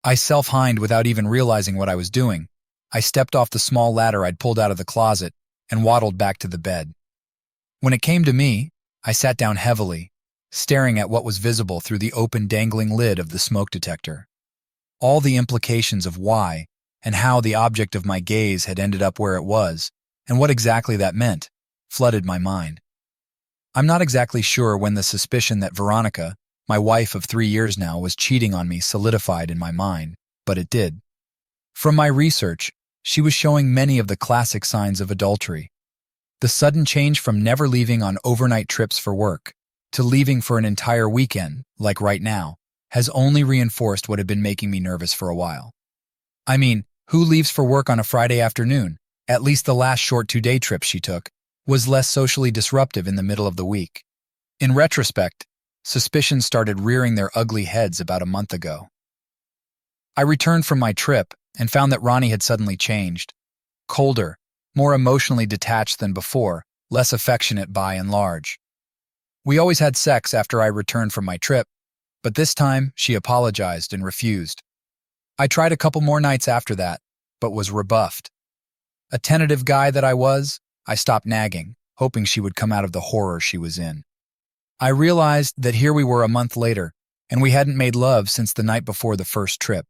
I self-hined without even realizing what I was doing. I stepped off the small ladder I'd pulled out of the closet and waddled back to the bed. When it came to me, I sat down heavily, staring at what was visible through the open dangling lid of the smoke detector. All the implications of why and how the object of my gaze had ended up where it was, and what exactly that meant, flooded my mind. I'm not exactly sure when the suspicion that Veronica, my wife of 3 years now, was cheating on me solidified in my mind, but it did. From my research, she was showing many of the classic signs of adultery. The sudden change from never leaving on overnight trips for work to leaving for an entire weekend, like right now, has only reinforced what had been making me nervous for a while. I mean, who leaves for work on a Friday afternoon? At least the last short 2-day trip she took was less socially disruptive in the middle of the week. In retrospect, suspicions started rearing their ugly heads about a month ago. I returned from my trip and found that Ronnie had suddenly changed. Colder, more emotionally detached than before, less affectionate by and large. We always had sex after I returned from my trip, but this time she apologized and refused. I tried a couple more nights after that, but was rebuffed. A tentative guy that I was, I stopped nagging, hoping she would come out of the horror she was in. I realized that here we were a month later, and we hadn't made love since the night before the first trip.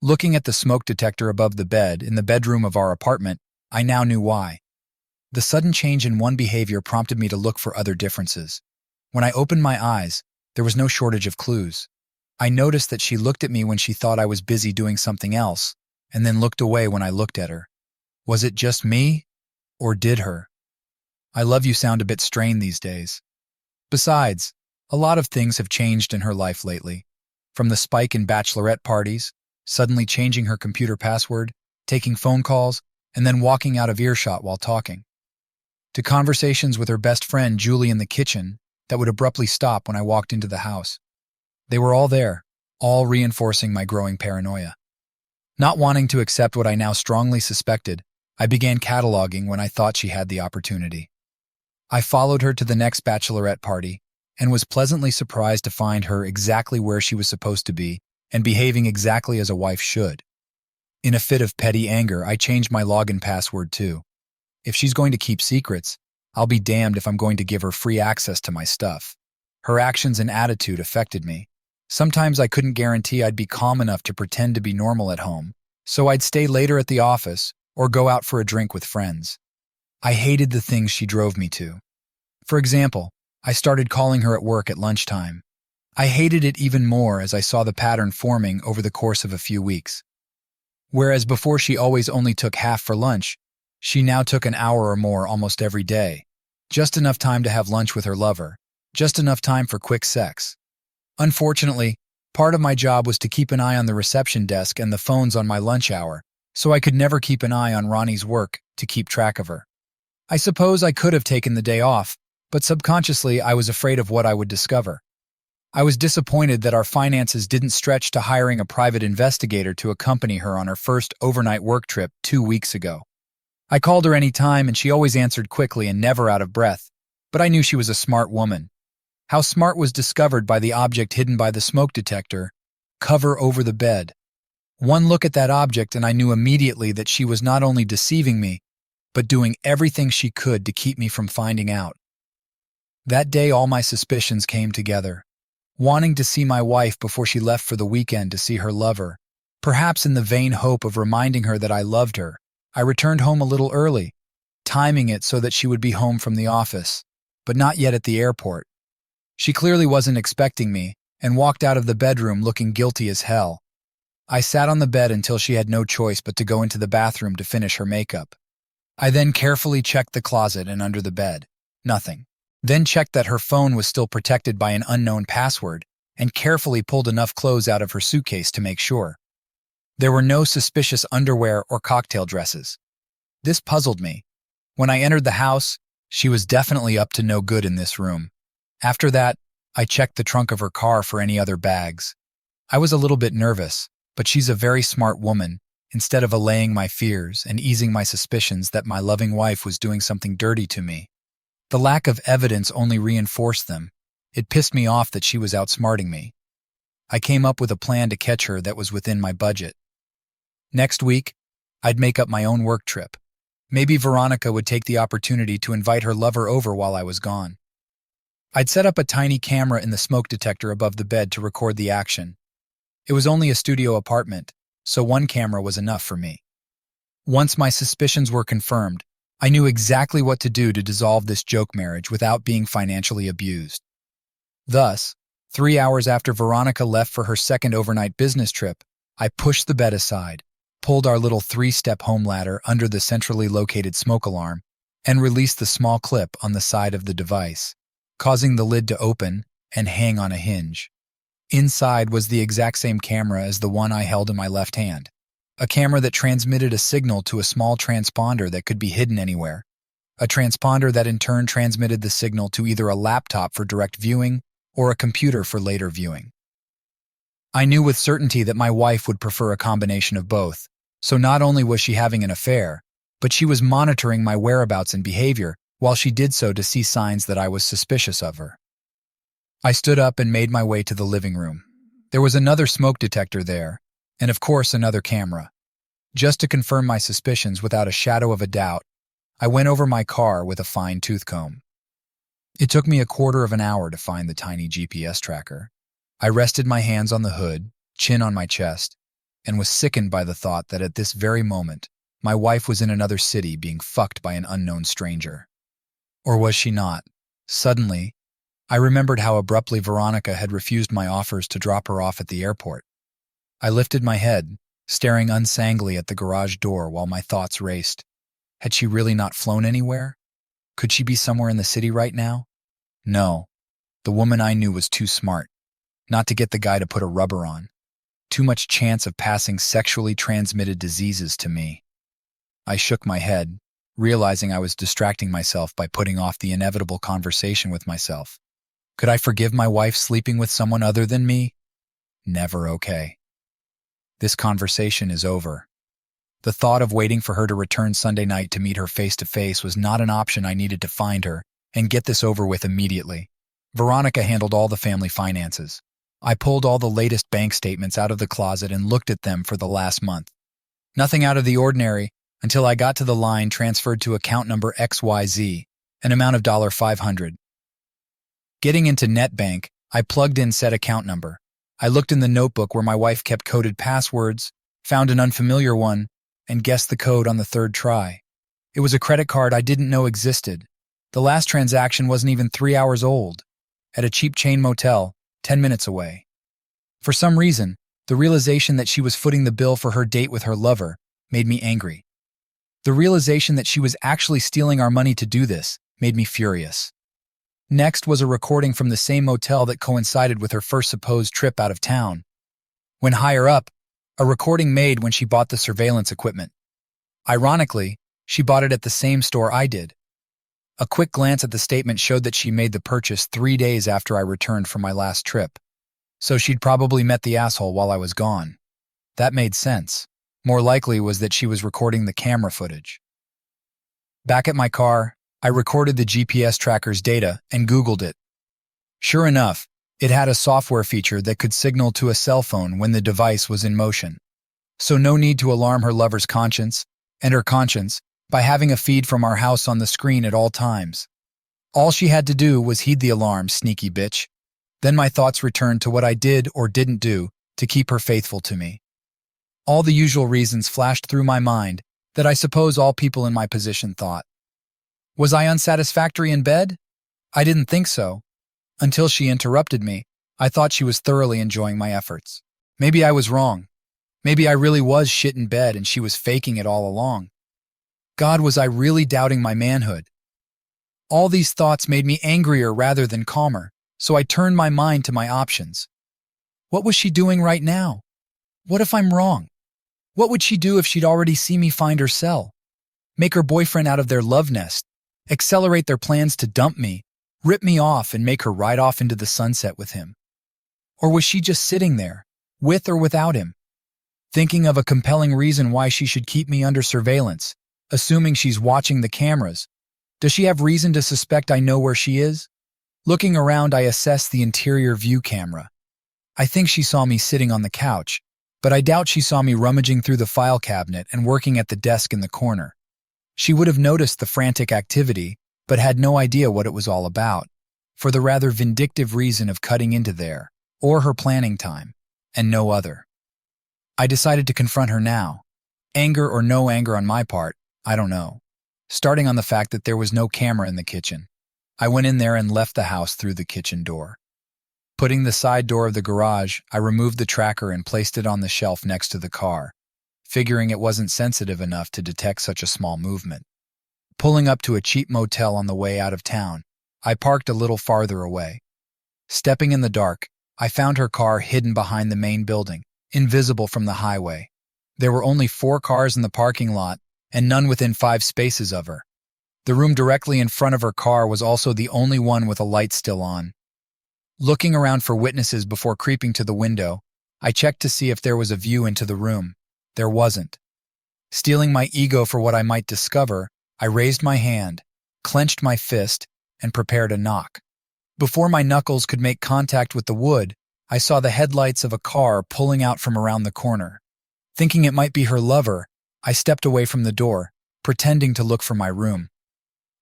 Looking at the smoke detector above the bed in the bedroom of our apartment, I now knew why. The sudden change in one behavior prompted me to look for other differences. When I opened my eyes, there was no shortage of clues. I noticed that she looked at me when she thought I was busy doing something else, and then looked away when I looked at her. Was it just me? Or did her? I love you sound a bit strained these days. Besides, a lot of things have changed in her life lately. From the spike in bachelorette parties, suddenly changing her computer password, taking phone calls, and then walking out of earshot while talking, to conversations with her best friend Julie in the kitchen that would abruptly stop when I walked into the house. They were all there, all reinforcing my growing paranoia. Not wanting to accept what I now strongly suspected, I began cataloging when I thought she had the opportunity. I followed her to the next bachelorette party and was pleasantly surprised to find her exactly where she was supposed to be and behaving exactly as a wife should. In a fit of petty anger, I changed my login password too. If she's going to keep secrets, I'll be damned if I'm going to give her free access to my stuff. Her actions and attitude affected me. Sometimes I couldn't guarantee I'd be calm enough to pretend to be normal at home, so I'd stay later at the office or go out for a drink with friends. I hated the things she drove me to. For example, I started calling her at work at lunchtime. I hated it even more as I saw the pattern forming over the course of a few weeks. Whereas before she always only took half for lunch, she now took an hour or more almost every day. Just enough time to have lunch with her lover. Just enough time for quick sex. Unfortunately, part of my job was to keep an eye on the reception desk and the phones on my lunch hour, so I could never keep an eye on Ronnie's work to keep track of her. I suppose I could have taken the day off, but subconsciously I was afraid of what I would discover. I was disappointed that our finances didn't stretch to hiring a private investigator to accompany her on her first overnight work trip 2 weeks ago. I called her any time and she always answered quickly and never out of breath, but I knew she was a smart woman. How smart was discovered by the object hidden by the smoke detector, cover over the bed. One look at that object and I knew immediately that she was not only deceiving me, but doing everything she could to keep me from finding out. That day all my suspicions came together. Wanting to see my wife before she left for the weekend to see her lover, perhaps in the vain hope of reminding her that I loved her, I returned home a little early, timing it so that she would be home from the office, but not yet at the airport. She clearly wasn't expecting me and walked out of the bedroom looking guilty as hell. I sat on the bed until she had no choice but to go into the bathroom to finish her makeup. I then carefully checked the closet and under the bed. Nothing. Then checked that her phone was still protected by an unknown password and carefully pulled enough clothes out of her suitcase to make sure. There were no suspicious underwear or cocktail dresses. This puzzled me. When I entered the house, she was definitely up to no good in this room. After that, I checked the trunk of her car for any other bags. I was a little bit nervous, but she's a very smart woman. Instead of allaying my fears and easing my suspicions that my loving wife was doing something dirty to me, the lack of evidence only reinforced them. It pissed me off that she was outsmarting me. I came up with a plan to catch her that was within my budget. Next week, I'd make up my own work trip. Maybe Veronica would take the opportunity to invite her lover over while I was gone. I'd set up a tiny camera in the smoke detector above the bed to record the action. It was only a studio apartment, so one camera was enough for me. Once my suspicions were confirmed, I knew exactly what to do to dissolve this joke marriage without being financially abused. Thus, 3 hours after Veronica left for her second overnight business trip, I pushed the bed aside, pulled our little 3-step home ladder under the centrally located smoke alarm, and released the small clip on the side of the device, causing the lid to open and hang on a hinge. Inside was the exact same camera as the one I held in my left hand, a camera that transmitted a signal to a small transponder that could be hidden anywhere, a transponder that in turn transmitted the signal to either a laptop for direct viewing or a computer for later viewing. I knew with certainty that my wife would prefer a combination of both, so not only was she having an affair, but she was monitoring my whereabouts and behavior while she did so to see signs that I was suspicious of her. I stood up and made my way to the living room. There was another smoke detector there, and of course another camera. Just to confirm my suspicions without a shadow of a doubt, I went over my car with a fine tooth comb. It took me a quarter of an hour to find the tiny GPS tracker. I rested my hands on the hood, chin on my chest, and was sickened by the thought that at this very moment, my wife was in another city being fucked by an unknown stranger. Or was she not? Suddenly, I remembered how abruptly Veronica had refused my offers to drop her off at the airport. I lifted my head, staring unsangly at the garage door while my thoughts raced. Had she really not flown anywhere? Could she be somewhere in the city right now? No. The woman I knew was too smart. Not to get the guy to put a rubber on. Too much chance of passing sexually transmitted diseases to me. I shook my head, realizing I was distracting myself by putting off the inevitable conversation with myself. Could I forgive my wife sleeping with someone other than me? Never okay. This conversation is over. The thought of waiting for her to return Sunday night to meet her face-to-face was not an option. I needed to find her and get this over with immediately. Veronica handled all the family finances. I pulled all the latest bank statements out of the closet and looked at them for the last month. Nothing out of the ordinary until I got to the line transferred to account number XYZ, an amount of $500. Getting into NetBank, I plugged in said account number. I looked in the notebook where my wife kept coded passwords, found an unfamiliar one, and guessed the code on the third try. It was a credit card I didn't know existed. The last transaction wasn't even 3 hours old, at a cheap chain motel, 10 minutes away. For some reason, the realization that she was footing the bill for her date with her lover made me angry. The realization that she was actually stealing our money to do this made me furious. Next was a recording from the same motel that coincided with her first supposed trip out of town. When higher up, a recording made when she bought the surveillance equipment. Ironically, she bought it at the same store I did. A quick glance at the statement showed that she made the purchase 3 days after I returned from my last trip. So she'd probably met the asshole while I was gone. That made sense. More likely was that she was recording the camera footage. Back at my car, I recorded the GPS tracker's data and Googled it. Sure enough, it had a software feature that could signal to a cell phone when the device was in motion. So no need to alarm her lover's conscience, and her conscience, by having a feed from our house on the screen at all times. All she had to do was heed the alarm, sneaky bitch. Then my thoughts returned to what I did or didn't do to keep her faithful to me. All the usual reasons flashed through my mind that I suppose all people in my position thought. Was I unsatisfactory in bed? I didn't think so. Until she interrupted me, I thought she was thoroughly enjoying my efforts. Maybe I was wrong. Maybe I really was shit in bed and she was faking it all along. God, was I really doubting my manhood? All these thoughts made me angrier rather than calmer, so I turned my mind to my options. What was she doing right now? What if I'm wrong? What would she do if she'd already seen me find her cell? Make her boyfriend out of their love nest, accelerate their plans to dump me, rip me off and make her ride off into the sunset with him? Or was she just sitting there, with or without him, thinking of a compelling reason why she should keep me under surveillance, assuming she's watching the cameras? Does she have reason to suspect I know where she is? Looking around, I assess the interior view camera. I think she saw me sitting on the couch, but I doubt she saw me rummaging through the file cabinet and working at the desk in the corner. She would have noticed the frantic activity, but had no idea what it was all about, for the rather vindictive reason of cutting into there, or her planning time, and no other. I decided to confront her now. Anger or no anger on my part, I don't know. Starting on the fact that there was no camera in the kitchen. I went in there and left the house through the kitchen door. Putting the side door of the garage, I removed the tracker and placed it on the shelf next to the car, figuring it wasn't sensitive enough to detect such a small movement. Pulling up to a cheap motel on the way out of town, I parked a little farther away. Stepping in the dark, I found her car hidden behind the main building, invisible from the highway. There were only 4 cars in the parking lot, and none within 5 spaces of her. The room directly in front of her car was also the only one with a light still on. Looking around for witnesses before creeping to the window, I checked to see if there was a view into the room. There wasn't. Steeling my ego for what I might discover, I raised my hand, clenched my fist, and prepared a knock. Before my knuckles could make contact with the wood, I saw the headlights of a car pulling out from around the corner. Thinking it might be her lover, I stepped away from the door, pretending to look for my room.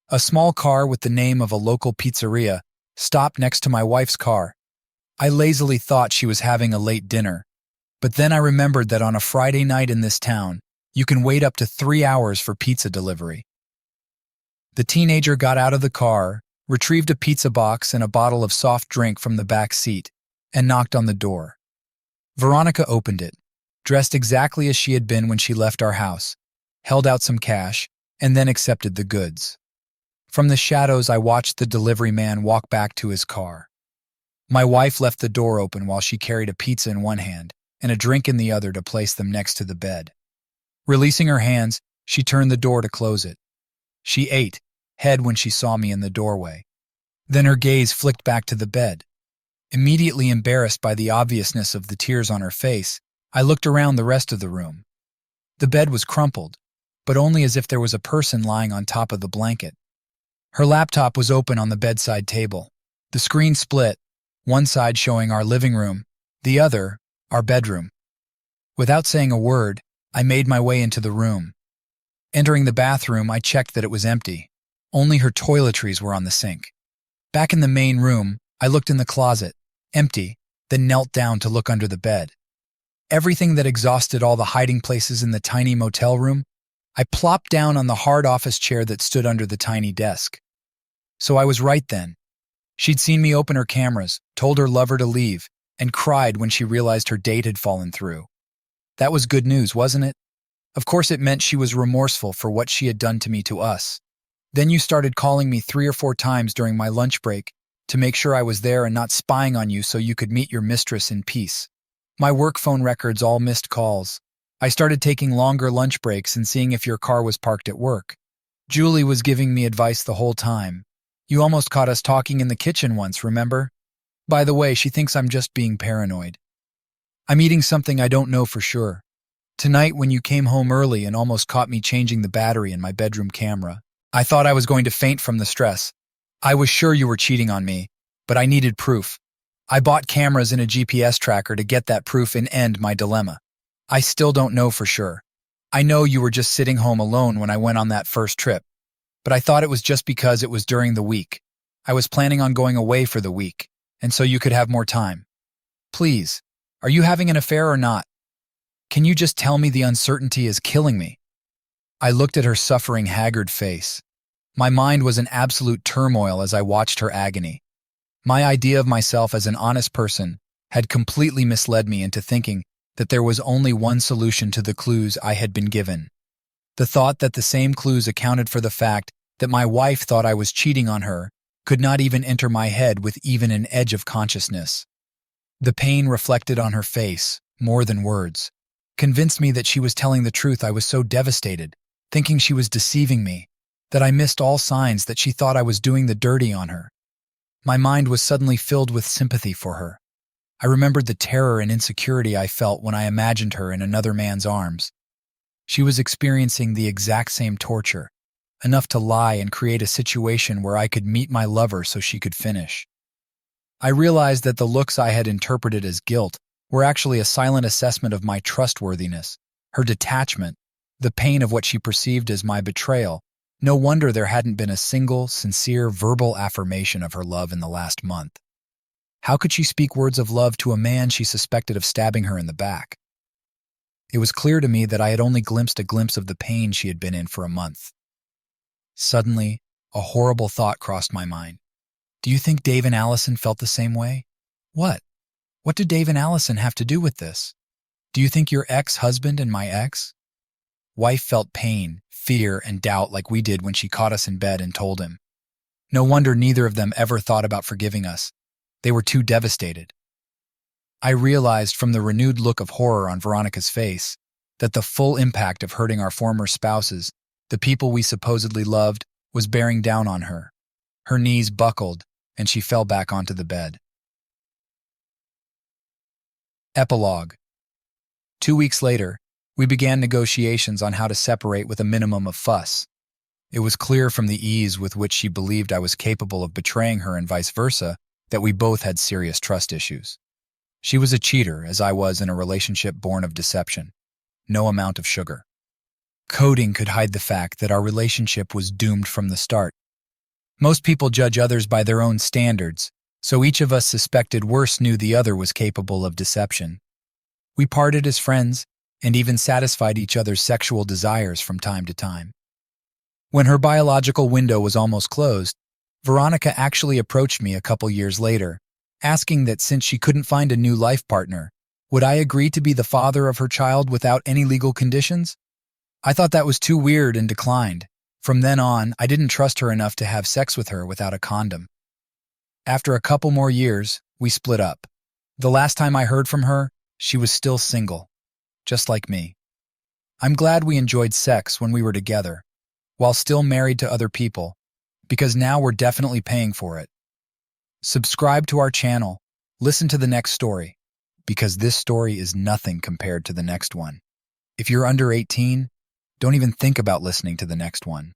A small car with the name of a local pizzeria stopped next to my wife's car. I lazily thought she was having a late dinner, but then I remembered that on a Friday night in this town, you can wait up to 3 hours for pizza delivery. The teenager got out of the car, retrieved a pizza box and a bottle of soft drink from the back seat, and knocked on the door. Veronica opened it, dressed exactly as she had been when she left our house, held out some cash, and then accepted the goods. From the shadows, I watched the delivery man walk back to his car. My wife left the door open while she carried a pizza in one hand and a drink in the other to place them next to the bed. Releasing her hands, she turned the door to close it. She ate, head when she saw me in the doorway. Then her gaze flicked back to the bed. Immediately embarrassed by the obviousness of the tears on her face, I looked around the rest of the room. The bed was crumpled, but only as if there was a person lying on top of the blanket. Her laptop was open on the bedside table. The screen split, one side showing our living room, the other, our bedroom. Without saying a word, I made my way into the room. Entering the bathroom, I checked that it was empty. Only her toiletries were on the sink. Back in the main room, I looked in the closet, empty, then knelt down to look under the bed. Everything that exhausted all the hiding places in the tiny motel room, I plopped down on the hard office chair that stood under the tiny desk. So I was right then. She'd seen me open her cameras, told her lover to leave, and cried when she realized her date had fallen through. That was good news, wasn't it? Of course it meant she was remorseful for what she had done to me to us. Then you started calling me 3 or 4 times during my lunch break to make sure I was there and not spying on you so you could meet your mistress in peace. My work phone records all missed calls. I started taking longer lunch breaks and seeing if your car was parked at work. Julie was giving me advice the whole time. You almost caught us talking in the kitchen once, remember? By the way, she thinks I'm just being paranoid. I'm eating something I don't know for sure. Tonight, when you came home early and almost caught me changing the battery in my bedroom camera, I thought I was going to faint from the stress. I was sure you were cheating on me, but I needed proof. I bought cameras and a GPS tracker to get that proof and end my dilemma. I still don't know for sure. I know you were just sitting home alone when I went on that first trip, but I thought it was just because it was during the week. I was planning on going away for the week, and so you could have more time. Please, are you having an affair or not? Can you just tell me? The uncertainty is killing me. I looked at her suffering, haggard face. My mind was in absolute turmoil as I watched her agony. My idea of myself as an honest person had completely misled me into thinking that there was only one solution to the clues I had been given. The thought that the same clues accounted for the fact that my wife thought I was cheating on her could not even enter my head with even an edge of consciousness. The pain reflected on her face, more than words, convinced me that she was telling the truth. I was so devastated, thinking she was deceiving me, that I missed all signs that she thought I was doing the dirty on her. My mind was suddenly filled with sympathy for her. I remembered the terror and insecurity I felt when I imagined her in another man's arms. She was experiencing the exact same torture, enough to lie and create a situation where I could meet my lover so she could finish. I realized that the looks I had interpreted as guilt were actually a silent assessment of my trustworthiness, her detachment, the pain of what she perceived as my betrayal. No wonder there hadn't been a single, sincere, verbal affirmation of her love in the last month. How could she speak words of love to a man she suspected of stabbing her in the back? It was clear to me that I had only glimpsed a glimpse of the pain she had been in for a month. Suddenly, a horrible thought crossed my mind. Do you think Dave and Allison felt the same way? What? What do Dave and Allison have to do with this? Do you think your ex-husband and my ex-wife felt pain, fear, and doubt like we did when she caught us in bed and told him? No wonder neither of them ever thought about forgiving us. They were too devastated. I realized from the renewed look of horror on Veronica's face that the full impact of hurting our former spouses, the people we supposedly loved, was bearing down on her. Her knees buckled, and she fell back onto the bed. Epilogue. 2 weeks later, we began negotiations on how to separate with a minimum of fuss. It was clear from the ease with which she believed I was capable of betraying her and vice versa that we both had serious trust issues. She was a cheater, as I was in a relationship born of deception. No amount of sugar coating could hide the fact that our relationship was doomed from the start. Most people judge others by their own standards, so each of us suspected worse knew the other was capable of deception. We parted as friends and even satisfied each other's sexual desires from time to time. When her biological window was almost closed, Veronica actually approached me a couple years later, asking that since she couldn't find a new life partner, would I agree to be the father of her child without any legal conditions? I thought that was too weird and declined. From then on, I didn't trust her enough to have sex with her without a condom. After a couple more years, we split up. The last time I heard from her, she was still single, just like me. I'm glad we enjoyed sex when we were together, while still married to other people, because now we're definitely paying for it. Subscribe to our channel, listen to the next story, because this story is nothing compared to the next one. If you're under 18, don't even think about listening to the next one.